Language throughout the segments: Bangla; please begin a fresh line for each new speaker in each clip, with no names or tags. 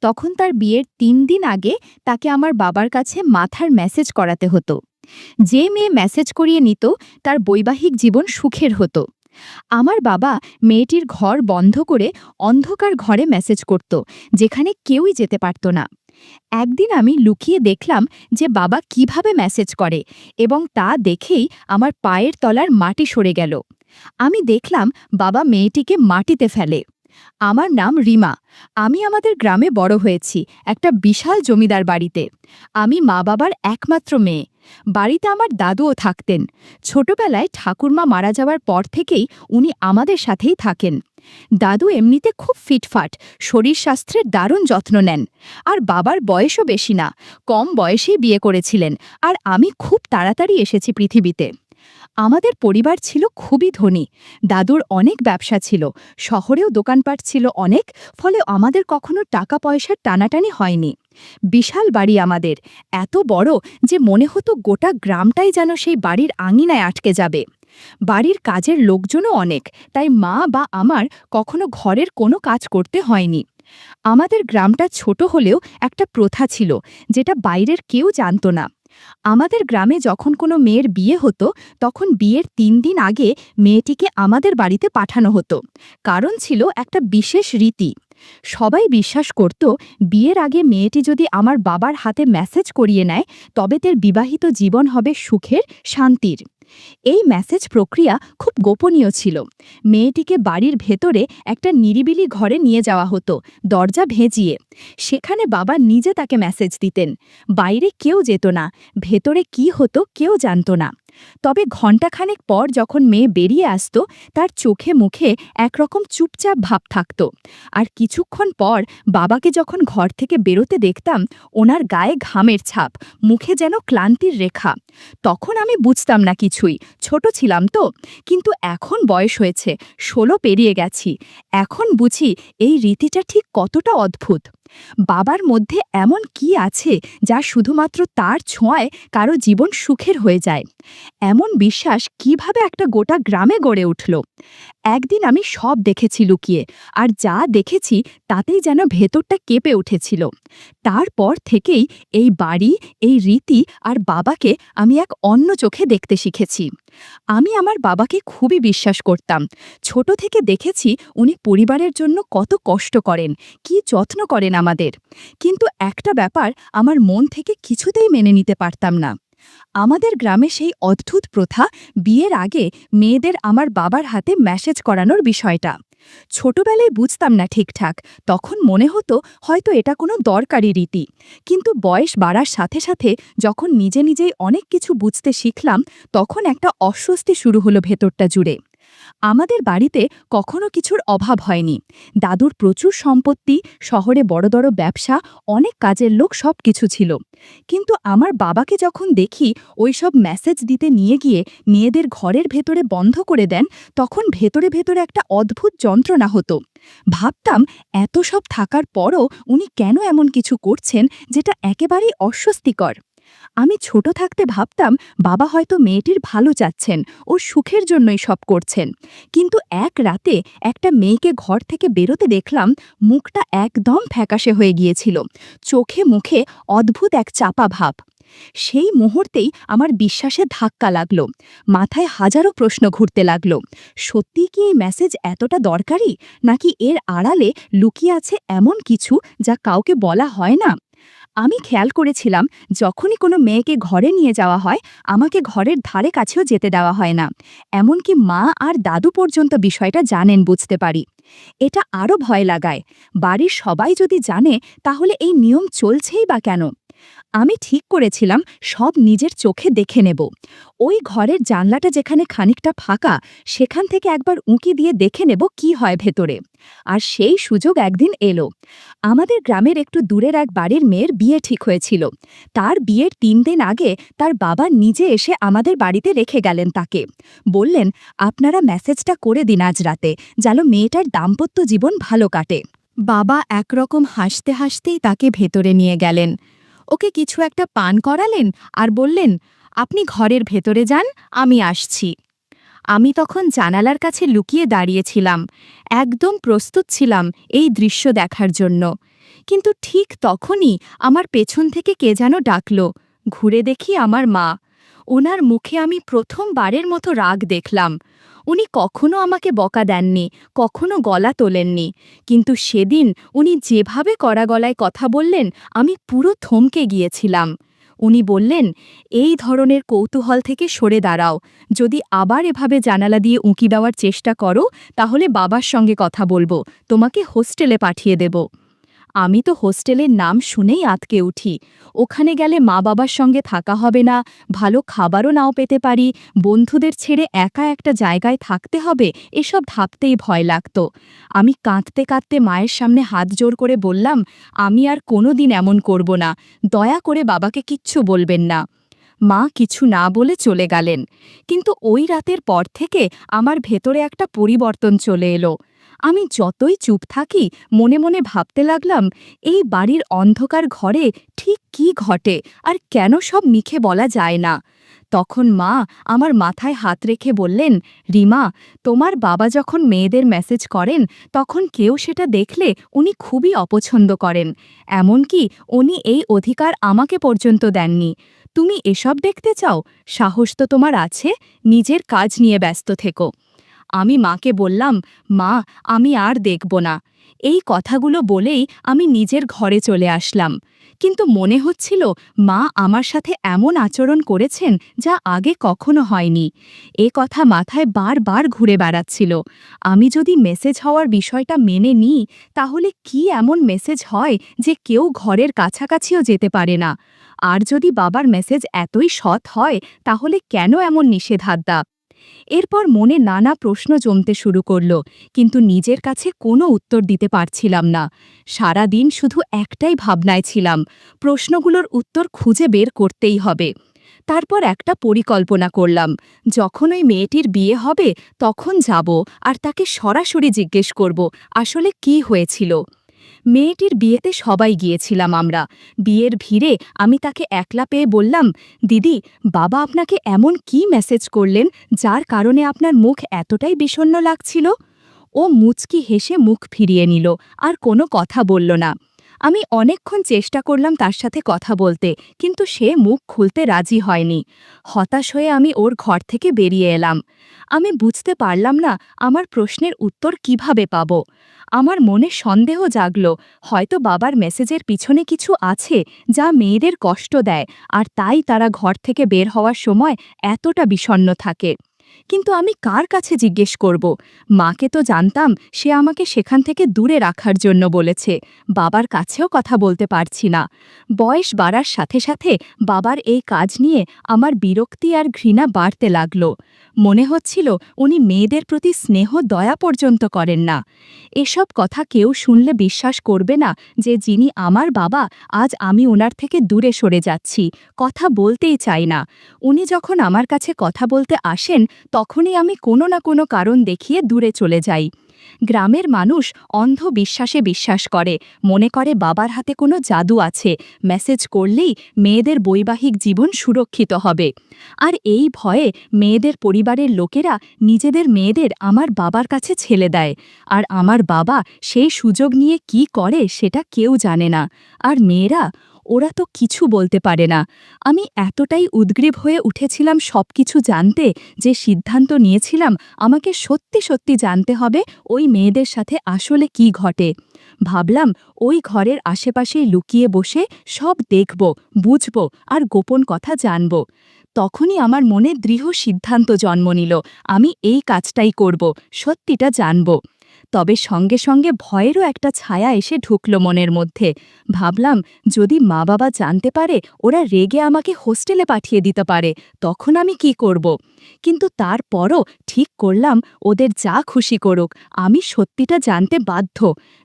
তখন তার বিয়ের ৩ দিন আগে তাকে আমার বাবার কাছে মাথার মেসেজ করাতে হতো। যে মেয়ে মেসেজ করিয়ে নিত তার বৈবাহিক জীবন সুখের হতো। আমার বাবা মেয়েটির ঘর বন্ধ করে অন্ধকার ঘরে মেসেজ করত, যেখানে কেউই যেতে পারত না। একদিন আমি লুকিয়ে দেখলাম যে বাবা কিভাবে মেসেজ করে, এবং তা দেখেই আমার পায়ের তলার মাটি সরে গেল। আমি দেখলাম বাবা মেয়েটিকে মাটিতে ফেলে। আমার নাম রিমা। আমি আমাদের গ্রামে বড় হয়েছি, একটা বিশাল জমিদার বাড়িতে। আমি মা বাবার একমাত্র মেয়ে। বাড়িতে আমার দাদুও থাকতেন। ছোটবেলায় ঠাকুরমা মারা যাওয়ার পর থেকেই উনি আমাদের সাথেই থাকেন। দাদু এমনিতে খুব ফিটফাট, শরীর স্বাস্থ্যের দারুণ যত্ন নেন। আর বাবার বয়সও বেশি না, কম বয়সেই বিয়ে করেছিলেন। আর আমি খুব তাড়াতাড়ি এসেছি পৃথিবীতে। আমাদের পরিবার ছিল খুবই ধনী। দাদুর অনেক ব্যবসা ছিল, শহরেও দোকানপাট ছিল অনেক, ফলে আমাদের কখনো টাকা পয়সার টানাটানি হয়নি। বিশাল বাড়ি আমাদের, এত বড় যে মনে হতো গোটা গ্রামটাই যেন সেই বাড়ির আঙিনায় আটকে যাবে। বাড়ির কাজের লোকজনও অনেক, তাই মা বা আমার কখনো ঘরের কোনো কাজ করতে হয়নি। আমাদের গ্রামটা ছোট হলেও একটা প্রথা ছিল, যেটা বাইরের কেউ জানত না। আমাদের গ্রামে যখন কোনো মেয়ের বিয়ে হতো, তখন বিয়ের ৩ দিন আগে মেয়েটিকে আমাদের বাড়িতে পাঠানো হতো। কারণ ছিল একটা বিশেষ রীতি। সবাই বিশ্বাস করত, বিয়ের আগে মেয়েটি যদি আমার বাবার হাতে মেসেজ করিয়ে নেয়, তবে তার বিবাহিত জীবন হবে সুখের, শান্তির। এই মেসেজ প্রক্রিয়া খুব গোপনীয় ছিল। মেয়েটিকে বাড়ির ভেতরে একটা নিরিবিলি ঘরে নিয়ে যাওয়া হতো, দরজা ভেজিয়ে। সেখানে বাবা নিজে তাকে মেসেজ দিতেন। বাইরে কেউ যেত না, ভেতরে কি হতো কেউ জানত না। তবে ঘণ্টাখানেক পর যখন মেয়ে বেরিয়ে আসত, তার চোখে মুখে একরকম চুপচাপ ভাব থাকত। আর কিছুক্ষণ পর বাবাকে যখন ঘর থেকে বেরোতে দেখতাম, ওনার গায়ে ঘামের ছাপ, মুখে যেন ক্লান্তির রেখা। তখন আমি বুঝতাম না কিছুই, ছোট ছিলাম তো। কিন্তু এখন বয়স হয়েছে, ১৬ পেরিয়ে গেছি। এখন বুঝি এই রীতিটা ঠিক কতটা অদ্ভুত। বাবার মধ্যে এমন কি আছে যা শুধুমাত্র তার ছোঁয়ায় কারো জীবন সুখের হয়ে যায়? এমন বিশ্বাস কিভাবে একটা গোটা গ্রামে গড়ে উঠল? একদিন আমি সব দেখেছি লুকিয়ে, আর যা দেখেছি তাতেই যেন ভেতরটা কেঁপে উঠেছিল। তারপর থেকেই এই বাড়ি, এই রীতি আর বাবাকে আমি এক অন্য চোখে দেখতে শিখেছি। আমি আমার বাবাকে খুবই বিশ্বাস করতাম। ছোট থেকে দেখেছি উনি পরিবারের জন্য কত কষ্ট করেন, কি যত্ন করেন আমাদের। কিন্তু একটা ব্যাপার আমার মন থেকে কিছুতেই মেনে নিতে পারতাম না। আমাদের গ্রামে সেই অদ্ভুত প্রথা, বিয়ের আগে মেয়েদের আমার বাবার হাতে মেসেজ করানোর বিষয়টা। ছোটবেলায় বুঝতাম না ঠিকঠাক, তখন মনে হতো হয়তো এটা কোনো দরকারি রীতি। কিন্তু বয়স বাড়ার সাথে সাথে যখন নিজে নিজেই অনেক কিছু বুঝতে শিখলাম, তখন একটা অস্বস্তি শুরু হলো ভেতরটা জুড়ে। আমাদের বাড়িতে কখনো কিছুর অভাব হয়নি। দাদুর প্রচুর সম্পত্তি, শহরে বড় বড় ব্যবসা, অনেক কাজের লোক, সব কিছু ছিল। কিন্তু আমার বাবাকে যখন দেখি ওইসব মেসেজ দিতে নিয়ে গিয়ে মেয়েদের ঘরের ভেতরে বন্ধ করে দেন, তখন ভেতরে ভেতরে একটা অদ্ভুত যন্ত্রণা হতো। ভাবতাম, এত সব থাকার পরও উনি কেন এমন কিছু করছেন যেটা একেবারেই অস্বস্তিকর। আমি ছোট থাকতে ভাবতাম বাবা হয়তো মেয়েটির ভালো চাচ্ছেন, ওর সুখের জন্যই সব করছেন। কিন্তু এক রাতে একটা মেয়েকে ঘর থেকে বেরোতে দেখলাম, মুখটা একদম ফ্যাকাশে হয়ে গিয়েছিল, চোখে মুখে অদ্ভুত এক চাপা ভাব। সেই মুহূর্তেই আমার বিশ্বাসে ধাক্কা লাগলো, মাথায় হাজারো প্রশ্ন ঘুরতে লাগলো। সত্যি কি এই মেসেজ এতটা দরকারি, নাকি এর আড়ালে লুকিয়ে আছে এমন কিছু যা কাউকে বলা হয় না? আমি খেয়াল করেছিলাম, যখনই কোনো মেয়েকে ঘরে নিয়ে যাওয়া হয়, আমাকে ঘরের ধারে কাছেও যেতে দেওয়া হয় না। এমনকি মা আর দাদু পর্যন্ত বিষয়টা জানেন, বুঝতে পারি। এটা আরও ভয় লাগায়, বাড়ির সবাই যদি জানে তাহলে এই নিয়ম চলছেই বা কেন? আমি ঠিক করেছিলাম সব নিজের চোখে দেখে নেব। ওই ঘরের জানলাটা যেখানে খানিকটা ফাঁকা, সেখান থেকে একবার উঁকি দিয়ে দেখে নেব কি হয় ভেতরে। আর সেই সুযোগ একদিন এলো। আমাদের গ্রামের একটু দূরের এক বাড়ির মেয়ের বিয়ে ঠিক হয়েছিল। তার বিয়ের ৩ দিন আগে তার বাবা নিজে এসে আমাদের বাড়িতে রেখে গেলেন তাকে। বললেন, আপনারা মেসেজটা করে দিন আজ রাতে, যেন মেয়েটার দাম্পত্য জীবন ভালো কাটে। বাবা একরকম হাসতে হাসতেই তাকে ভেতরে নিয়ে গেলেন। ওকে কিছু একটা পান করালেন আর বললেন, আপনি ঘরের ভেতরে যান, আমি আসছি। আমি তখন জানালার কাছে লুকিয়ে দাঁড়িয়েছিলাম, একদম প্রস্তুত ছিলাম এই দৃশ্য দেখার জন্য। কিন্তু ঠিক তখনই আমার পেছন থেকে কে যেন ডাকল। ঘুরে দেখি আমার মা। ওনার মুখে আমি প্রথমবারের মতো রাগ দেখলাম। উনি কখনো আমাকে বকা দেননি, কখনো গলা তোলেননি, কিন্তু সেদিন উনি যেভাবে কড়া গলায় কথা বললেন আমি পুরো থমকে গিয়েছিলাম। উনি বললেন, এই ধরনের কৌতূহল থেকে সরে দাঁড়াও। যদি আবার এভাবে জানালা দিয়ে উঁকি দেওয়ার চেষ্টা করো তাহলে বাবার সঙ্গে কথা বলবো, তোমাকে হোস্টেলে পাঠিয়ে দেব। আমি তো হোস্টেলের নাম শুনেই আঁতকে উঠি। ওখানে গেলে মা বাবার সঙ্গে থাকা হবে না, ভালো খাবারও নাও পেতে পারি, বন্ধুদের ছেড়ে একা একটা জায়গায় থাকতে হবে, এসব ভাবতেই ভয় লাগত। আমি কাঁদতে কাঁদতে মায়ের সামনে হাত জোর করে বললাম, আমি আর কোনোদিন এমন করব না, দয়া করে বাবাকে কিচ্ছু বলবেন না। মা কিছু না বলে চলে গেলেন। কিন্তু ওই রাতের পর থেকে আমার ভেতরে একটা পরিবর্তন চলে এলো। আমি যতই চুপ থাকি মনে মনে ভাবতে লাগলাম, এই বাড়ির অন্ধকার ঘরে ঠিক কী ঘটে আর কেন সব মিখে বলা যায় না। তখন মা আমার মাথায় হাত রেখে বললেন, রিমা, তোমার বাবা যখন মেয়েদের মেসেজ করেন তখন কেউ সেটা দেখলে উনি খুবই অপছন্দ করেন। এমনকি উনি এই অধিকার আমাকে পর্যন্ত দেননি। তুমি এসব দেখতে চাও? সাহস তো তোমার আছে, নিজের কাজ নিয়ে ব্যস্ত থেকো। আমি মাকে বললাম, মা, আমি আর দেখব না। এই কথাগুলো বলেই আমি নিজের ঘরে চলে আসলাম। কিন্তু মনে হচ্ছিল মা আমার সাথে এমন আচরণ করেছেন যা আগে কখনো হয়নি। এ কথা মাথায় বারবার ঘুরে বেড়াচ্ছিল। আমি যদি মেসেজ হওয়ার বিষয়টা মেনে নিই তাহলে কি এমন মেসেজ হয় যে কেউ ঘরের কাছাকাছিও যেতে পারে না? আর যদি বাবার মেসেজ এতই সৎ হয় তাহলে কেন এমন নিষেধাজ্ঞা? এরপর মনে নানা প্রশ্ন জমতে শুরু করল, কিন্তু নিজের কাছে কোনো উত্তর দিতে পারছিলাম না। সারা দিন শুধু একটাই ভাবনায় ছিলাম, প্রশ্নগুলোর উত্তর খুঁজে বের করতেই হবে। তারপর একটা পরিকল্পনা করলাম, যখন ওই মেয়েটির বিয়ে হবে তখন যাব আর তাকে সরাসরি জিজ্ঞেস করব আসলে কি হয়েছিল। মেয়েটির বিয়েতে সবাই গিয়েছিলাম আমরা। বিয়ের ভিড়ে আমি তাকে একলা পেয়ে বললাম, দিদি, বাবা আপনাকে এমন কি মেসেজ করলেন যার কারণে আপনার মুখ এতটাই বিষণ্ণ লাগছিল? ও মুচকি হেসে মুখ ফিরিয়ে নিল, আর কোনো কথা বলল না। আমি অনেকক্ষণ চেষ্টা করলাম তার সাথে কথা বলতে, কিন্তু সে মুখ খুলতে রাজি হয়নি। হতাশ হয়ে আমি ওর ঘর থেকে বেরিয়ে এলাম। আমি বুঝতে পারলাম না আমার প্রশ্নের উত্তর কিভাবে পাব। আমার মনে সন্দেহ জাগল, হয়তো বাবার মেসেজের পিছনে কিছু আছে যা মেয়েদের কষ্ট দেয়, আর তাই তারা ঘর থেকে বের হওয়ার সময় এতটা বিষণ্ণ থাকে। কিন্তু আমি কার কাছে জিজ্ঞেস করব? মাকে তো জানতাম সে আমাকে সেখান থেকে দূরে রাখার জন্য বলেছে, বাবার কাছেও কথা বলতে পারছি না। বয়স বাড়ার সাথে সাথে বাবার এই কাজ নিয়ে আমার বিরক্তি আর ঘৃণা বাড়তে লাগল। মনে হচ্ছিল উনি মেয়েদের প্রতি স্নেহ দয়া পর্যন্ত করেন না। এসব কথা কেউ শুনলে বিশ্বাস করবে না যে যিনি আমার বাবা, আজ আমি ওনার থেকে দূরে সরে যাচ্ছি, কথা বলতেই চাই না। উনি যখন আমার কাছে কথা বলতে আসেন তখনই আমি কোনো না কোনো কারণ দেখিয়ে দূরে চলে যাই। গ্রামের মানুষ অন্ধ বিশ্বাসে বিশ্বাস করে, মনে করে বাবার হাতে কোনো জাদু আছে, মেসেজ করলেই মেয়েদের বৈবাহিক জীবন সুরক্ষিত হবে। আর এই ভয়ে মেয়েদের পরিবারের লোকেরা নিজেদের মেয়েদের আমার বাবার কাছে ছেলে দেয়। আর আমার বাবা সেই সুযোগ নিয়ে কি করে সেটা কেউ জানে না। আর মেয়েরা, ওরা তো কিছু বলতে পারে না। আমি এতটাই উদ্গ্রীব হয়ে উঠেছিলাম সবকিছু জানতে যে সিদ্ধান্ত নিয়েছিলাম আমাকে সত্যি সত্যি জানতে হবে ওই মেয়েদের সাথে আসলে কি ঘটে। ভাবলাম ওই ঘরের আশেপাশেই লুকিয়ে বসে সব দেখব, বুঝব আর গোপন কথা জানব। তখনই আমার মনে দৃঢ় সিদ্ধান্ত জন্ম নিল, আমি এই কাজটাই করব, সত্যিটা জানব। তবে সঙ্গে সঙ্গে ভয়েরও একটা ছায়া এসে ঢুকল মনের মধ্যে। ভাবলাম, যদি মা বাবা জানতে পারে ওরা রেগে আমাকে হোস্টেলে পাঠিয়ে দিতে পারে, তখন আমি কি করব? কিন্তু তারপরও ঠিক করলাম ওদের যা খুশি করুক, আমি সত্যিটা জানতে বাধ্য।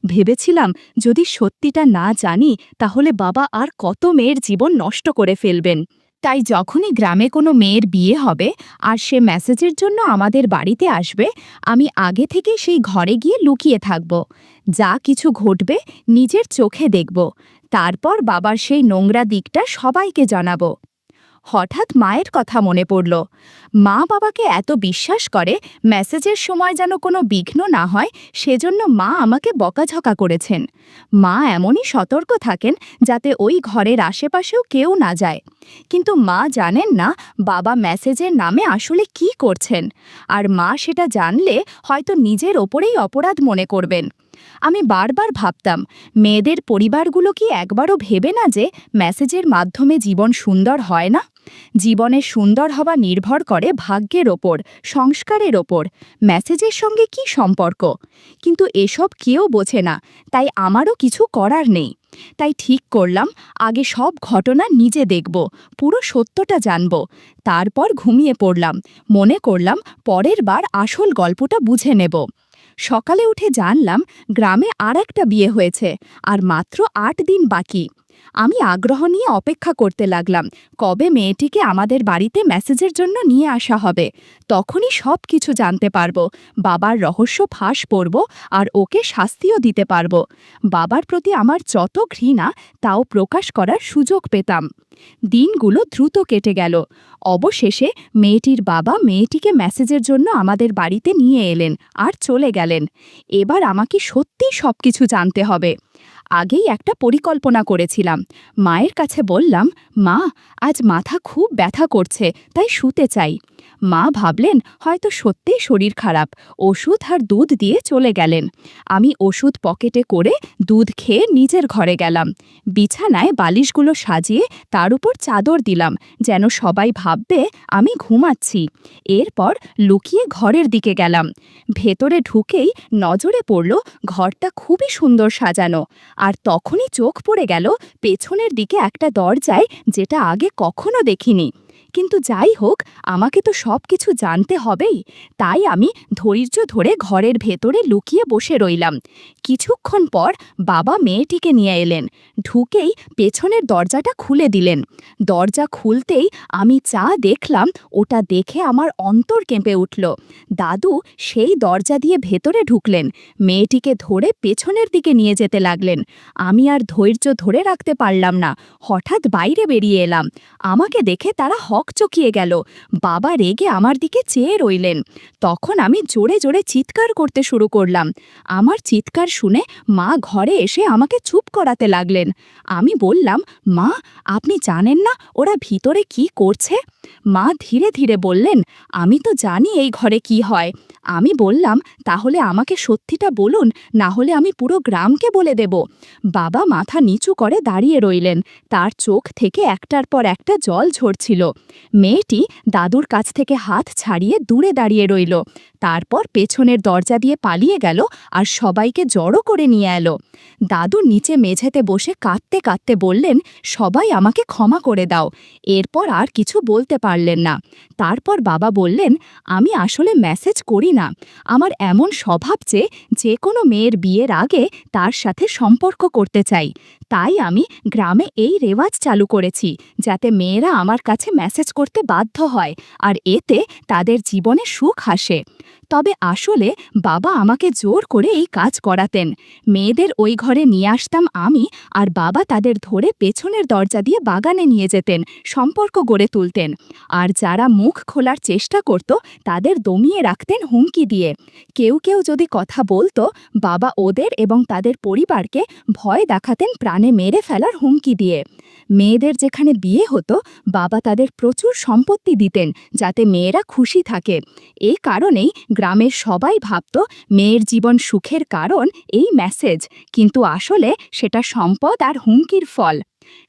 ভেবেছিলাম যদি সত্যিটা না জানি তাহলে বাবা আর কত মেয়ের জীবন নষ্ট করে ফেলবেন। তাই যখনই গ্রামে কোনো মেয়ের বিয়ে হবে আর সে মেসেজের জন্য আমাদের বাড়িতে আসবে, আমি আগে থেকে সেই ঘরে গিয়ে লুকিয়ে থাকব। যা কিছু ঘটবে নিজের চোখে দেখব। তারপর বাবার সেই নোংরা দিকটা সবাইকে জানাব। হঠাৎ মায়ের কথা মনে পড়ল। মা বাবাকে এত বিশ্বাস করে, মেসেজের সময় যেন কোনো বিঘ্ন না হয় সেজন্য মা আমাকে বকাঝকা করেছেন। মা এমনই সতর্ক থাকেন যাতে ওই ঘরের আশেপাশেও কেউ না যায়। কিন্তু মা জানেন না বাবা মেসেজের নামে আসলে কি করছেন, আর মা সেটা জানলে হয়তো নিজের ওপরেই অপরাধ মনে করবেন। আমি বারবার ভাবতাম, মেয়েদের পরিবারগুলো কি একবারও ভেবে না যে মেসেজের মাধ্যমে জীবন সুন্দর হয় না? জীবনে সুন্দর হওয়া নির্ভর করে ভাগ্যের ওপর, সংস্কারের ওপর। মেসেজের সঙ্গে কি সম্পর্ক? কিন্তু এসব কেউ বোঝে না, তাই আমারও কিছু করার নেই। তাই ঠিক করলাম, আগে সব ঘটনা নিজে দেখব, পুরো সত্যটা জানব। তারপর ঘুমিয়ে পড়লাম, মনে করলাম পরের বার আসল গল্পটা বুঝে নেব। সকালে উঠে জানলাম গ্রামে আর একটা বিয়ে হয়েছে, আর মাত্র ৮ দিন বাকি। আমি আগ্রহ নিয়ে অপেক্ষা করতে লাগলাম, কবে মেয়েটিকে আমাদের বাড়িতে মেসেজের জন্য নিয়ে আসা হবে। তখনই সব কিছু জানতে পারবো, বাবার রহস্য ফাঁস করব, আর ওকে শাস্তিও দিতে পারবো। বাবার প্রতি আমার যত ঘৃণা তাও প্রকাশ করার সুযোগ পেতাম। দিনগুলো দ্রুত কেটে গেল। অবশেষে মেয়েটির বাবা মেয়েটিকে মেসেজের জন্য আমাদের বাড়িতে নিয়ে এলেন আর চলে গেলেন। এবার আমাকে সত্যিই সবকিছু জানতে হবে। আগেই একটা পরিকল্পনা করেছিলাম। মায়ের কাছে বললাম, মা, আজ মাথা খুব ব্যথা করছে, তাই শুতে চাই। মা ভাবলেন হয়তো সত্যিই শরীর খারাপ, ওষুধ আর দুধ দিয়ে চলে গেলেন। আমি ওষুধ পকেটে করে দুধ খেয়ে নিজের ঘরে গেলাম। বিছানায় বালিশগুলো সাজিয়ে তার উপর চাদর দিলাম, যেন সবাই ভাববে আমি ঘুমাচ্ছি। এরপর লুকিয়ে ঘরের দিকে গেলাম। ভেতরে ঢুকেই নজরে পড়ল ঘরটা খুবই সুন্দর সাজানো। আর তখনই চোখ পড়ে গেল পেছনের দিকে একটা দরজায়, যেটা আগে কখনো দেখিনি। কিন্তু যাই হোক, আমাকে তো সব কিছু জানতে হবেই। তাই আমি ধৈর্য ধরে ঘরের ভেতরে লুকিয়ে বসে রইলাম। কিছুক্ষণ পর বাবা মেয়েটিকে নিয়ে এলেন। ঢুকেই পেছনের দরজাটা খুলে দিলেন। দরজা খুলতেই আমি যা দেখলাম, ওটা দেখে আমার অন্তর কেঁপে উঠল। দাদু সেই দরজা দিয়ে ভেতরে ঢুকলেন, মেয়েটিকে ধরে পেছনের দিকে নিয়ে যেতে লাগলেন। আমি আর ধৈর্য ধরে রাখতে পারলাম না, হঠাৎ বাইরে বেরিয়ে এলাম। আমাকে দেখে তারা হকচকিয়ে গেল। বাবা রেগে আমার দিকে চেয়ে রইলেন। তখন আমি জোরে জোরে চিৎকার করতে শুরু করলাম। আমার চিৎকার শুনে মা ঘরে এসে আমাকে চুপ করাতে লাগলেন। আমি বললাম, মা, আপনি জানেন না ওরা ভিতরে কি করছে? মা ধীরে ধীরে বললেন, আমি তো জানি এই ঘরে কি হয়। আমি বললাম, তাহলে আমাকে সত্যিটা বলুন, না হলে আমি পুরো গ্রামকে বলে দেব। বাবা মাথা নিচু করে দাঁড়িয়ে রইলেন, তার চোখ থেকে একটার পর একটা জল ঝরছিল। মেয়েটি দাদুর কাছ থেকে হাত ছাড়িয়ে দূরে দাঁড়িয়ে রইল। তারপর পেছনের দরজা দিয়ে পালিয়ে গেল আর সবাইকে জড়ো করে নিয়ে এলো। দাদু নিচে মেঝেতে বসে কাঁদতে কাঁদতে বললেন, সবাই আমাকে ক্ষমা করে দাও। এরপর আর কিছু বলতে পারলেন না। তারপর বাবা বললেন, আমি আসলে মেসেজ করি না। আমার এমন স্বভাব যে কোনো মেয়ের বিয়ের আগে তার সাথে সম্পর্ক করতে চাই। তাই আমি গ্রামে এই রেওয়াজ চালু করেছি, যাতে মেয়েরা আমার কাছে মেসেজ করতে বাধ্য হয়, আর এতে তাদের জীবনে সুখ আসে। তবে আসলে বাবা আমাকে জোর করে এই কাজ করাতেন। মেয়েদের ওই ঘরে নিয়ে আসতাম আমি, আর বাবা তাদের ধরে পেছনের দরজা দিয়ে বাগানে নিয়ে যেতেন, সম্পর্ক গড়ে তুলতেন। আর যারা মুখ খোলার চেষ্টা করত তাদের দমিয়ে রাখতেন হুমকি দিয়ে। কেউ কেউ যদি কথা বলতো, বাবা ওদের এবং তাদের পরিবারকে ভয় দেখাতেন প্রাণে মেরে ফেলার হুমকি দিয়ে। মেয়েদের যেখানে বিয়ে হতো, বাবা তাদের প্রচুর সম্পত্তি দিতেন, যাতে মেয়েরা খুশি থাকে। এই কারণেই গ্রামের সবাই ভাবত মেয়ের জীবন সুখের কারণ এই মেসেজ, কিন্তু আসলে সেটা সম্পদ আর হুমকির ফল।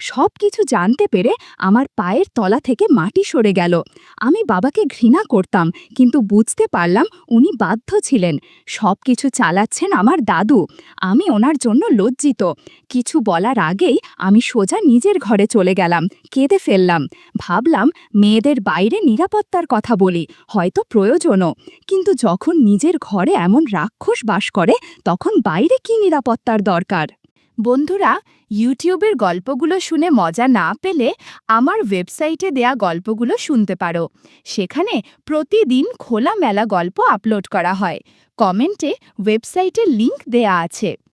সব কিছু জানতে পেরে আমার পায়ের তলা থেকে মাটি সরে গেল। আমি বাবাকে ঘৃণা করতাম, কিন্তু বুঝতে পারলাম উনি বাধ্য ছিলেন। সব কিছু চালাচ্ছেন আমার দাদু। আমি ওনার জন্য লজ্জিত। কিছু বলার আগেই আমি সোজা নিজের ঘরে চলে গেলাম, কেঁদে ফেললাম। ভাবলাম মেয়েদের বাইরে নিরাপত্তার কথা বলি, হয়তো প্রয়োজনও। কিন্তু যখন নিজের ঘরে এমন রাক্ষস বাস করে, তখন বাইরে কি নিরাপত্তার দরকার? বন্ধুরা, ইউটিউবের গল্পগুলো শুনে মজা না পেলে আমার ওয়েবসাইটে দেয়া গল্পগুলো শুনতে পারো। সেখানে প্রতিদিন খোলামেলা গল্প আপলোড করা হয়। কমেন্টে ওয়েবসাইটের লিংক দেয়া আছে।